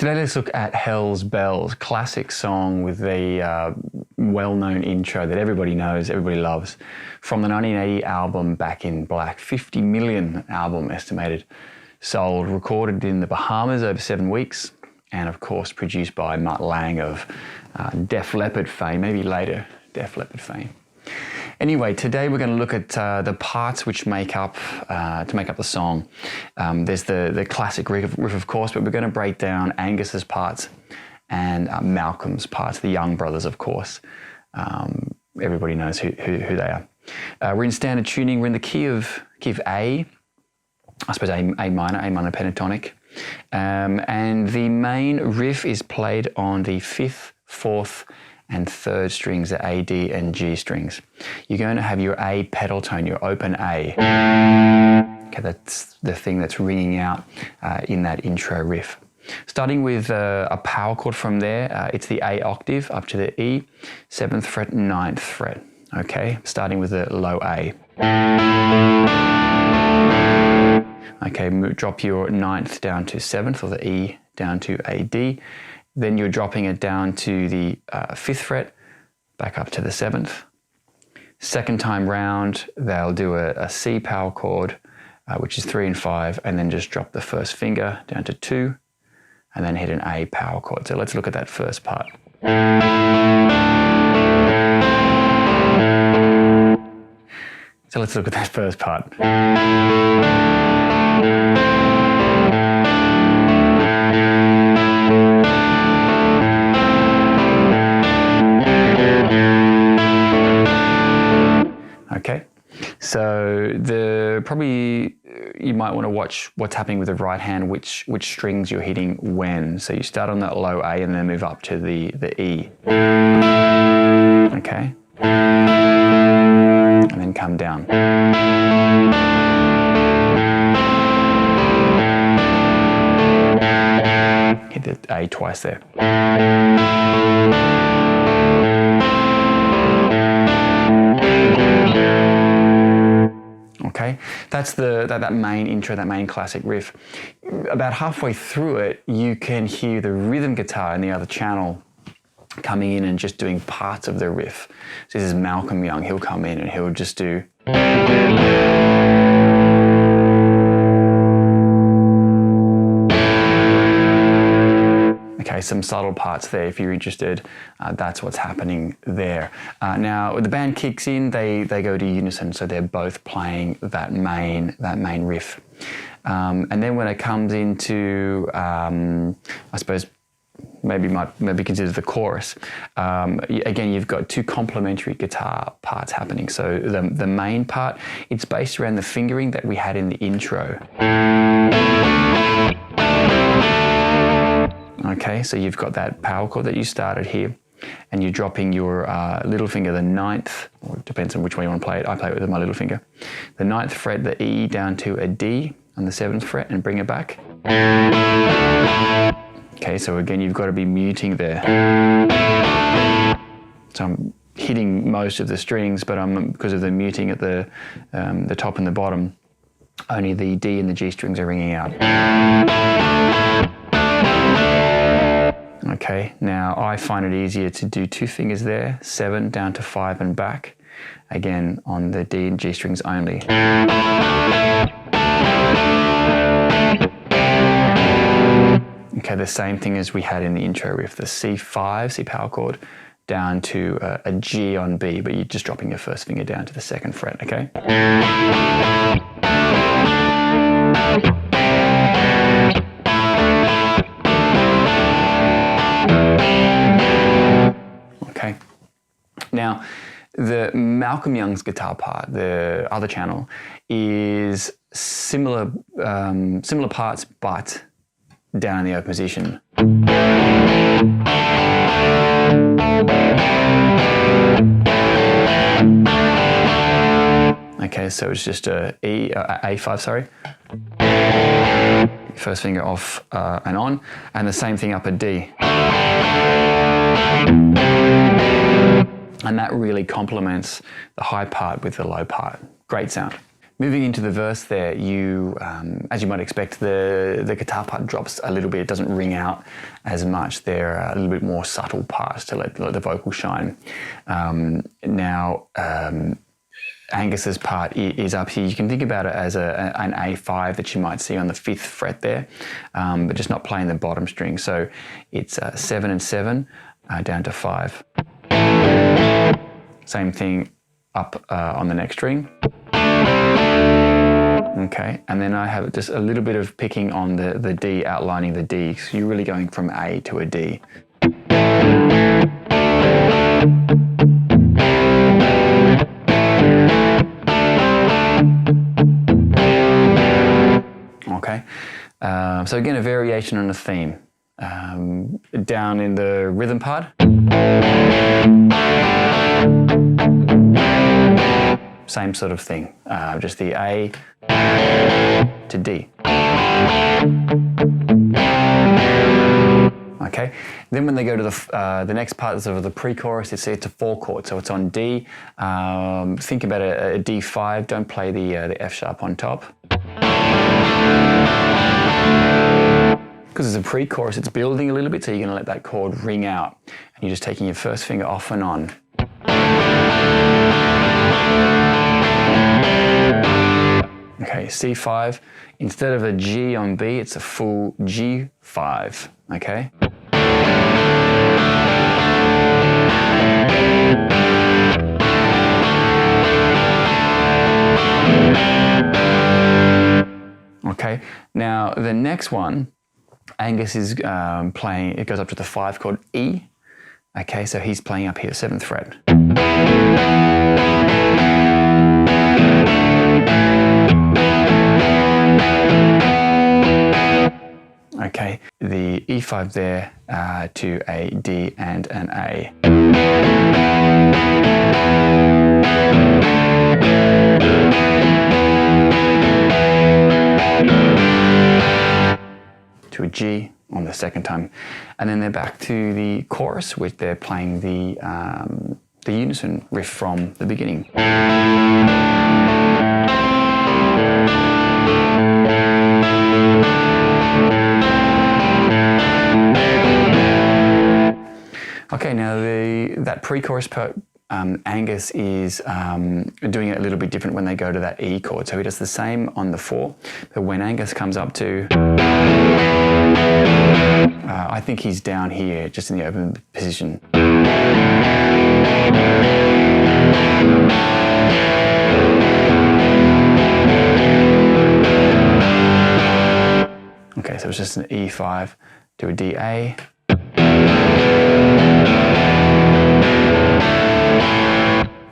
Today let's look at HELLS Bells, classic song with the well-known intro that everybody knows, everybody loves, from the 1980 album Back in Black. 50 million album estimated, sold, recorded in the Bahamas over 7 weeks, and of course produced by Mutt Lange of Def Leppard fame, maybe later Def Leppard fame. Anyway, today we're going to look at the parts which make up the song. There's the classic riff, of course, but we're going to break down Angus's parts and Malcolm's parts, the Young brothers, of course. Everybody knows who they are. We're in standard tuning. We're in the key of A, I suppose A minor pentatonic, and the main riff is played on the 5th, 4th, and 3rd strings, the A, D, and G strings. You're going to have your A pedal tone, your open A. Okay, that's the thing that's ringing out in that intro riff. Starting with a power chord from there, it's the A octave up to the E, 7th fret, 9th fret. Okay, starting with the low A. Okay, drop your 9th down to 7th, or the E down to A, D. Then you're dropping it down to the 5th fret, back up to the 7th. Second time round, they'll do a C power chord, which is 3 and 5, and then just drop the first finger down to 2, and then hit an A power chord. So let's look at that first part. So let's look at that first part. Okay, so you might want to watch what's happening with the right hand, which strings you're hitting when. So you start on that low A and then move up to the E. Okay, and then come down. Hit the A twice there. Okay, that's that main intro, that main classic riff. About halfway through it, you can hear the rhythm guitar in the other channel coming in and just doing parts of the riff. So this is Malcolm Young. He'll come in and he'll just do. Okay, some subtle parts there. If you're interested, that's what's happening there. Now, the band kicks in, they go to unison, so they're both playing that main riff. And then when it comes into, I suppose, maybe consider the chorus. Again, you've got two complementary guitar parts happening. So the main part, it's based around the fingering that we had in the intro. Okay, so you've got that power chord that you started here, and you're dropping your little finger, the 9th, or it depends on which way you want to play it. I play it with my little finger. The 9th fret, the E, down to a D on the 7th fret, and bring it back. Okay, so again, you've got to be muting there. So I'm hitting most of the strings, but because of the muting at the top and the bottom, only the D and the G strings are ringing out. Okay, now I find it easier to do 2 fingers there, 7 down to 5 and back, again on the D and G strings only. Okay, the same thing as we had in the intro riff, the C5, C power chord, down to a G on B, but you're just dropping your first finger down to the 2nd fret, okay? Okay. Now, the Malcolm Young's guitar part, the other channel, is similar parts, but down in the O position. Okay, so it's just A5, sorry. First finger off and on, and the same thing up a D. And that really complements the high part with the low part. Great sound. Moving into the verse there, you, as you might expect, the guitar part drops a little bit. It doesn't ring out as much. They're a little bit more subtle parts to let the vocal shine. Now, Angus's part is up here. You can think about it as an A5 that you might see on the 5th fret there, but just not playing the bottom string. So it's 7 and 7 down to 5. Same thing up on the next string. Okay, and then I have just a little bit of picking on the D, outlining the D. So you're really going from A to a D. Okay, so again, a variation on a theme. Down in the rhythm part. Same sort of thing, just the A to D. Okay, then when they go to the next part of the pre-chorus, it's a 4 chord, so it's on D. Think about a D5, don't play the F sharp on top. Because it's a pre-chorus, it's building a little bit, so you're going to let that chord ring out. And you're just taking your first finger off and on. Okay, C5, instead of a G on B, it's a full G5, okay? Okay, now the next one, Angus is playing, it goes up to the 5 chord E. Okay, so he's playing up here, 7th fret. Okay, the E5 there to a D and an A. To a G on the second time, and then they're back to the chorus, which they're playing the unison riff from the beginning. Okay, now that pre-chorus part, Angus is doing it a little bit different when they go to that E chord. So he does the same on the 4, but when Angus comes up to, I think he's down here, just in the open position. Okay, so it's just an E5 to a DA.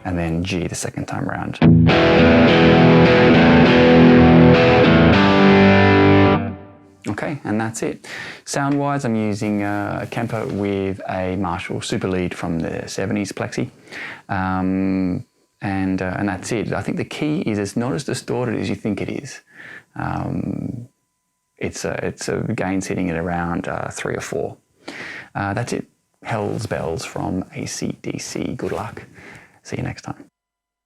And then G the second time round. Okay, and that's it. Sound-wise, I'm using a Kemper with a Marshall Super Lead from the 70s Plexi. And that's it. I think the key is it's not as distorted as you think it is. It's a gain sitting at around 3 or 4. That's it. HELLS bells from AC/DC. Good luck. See you next time.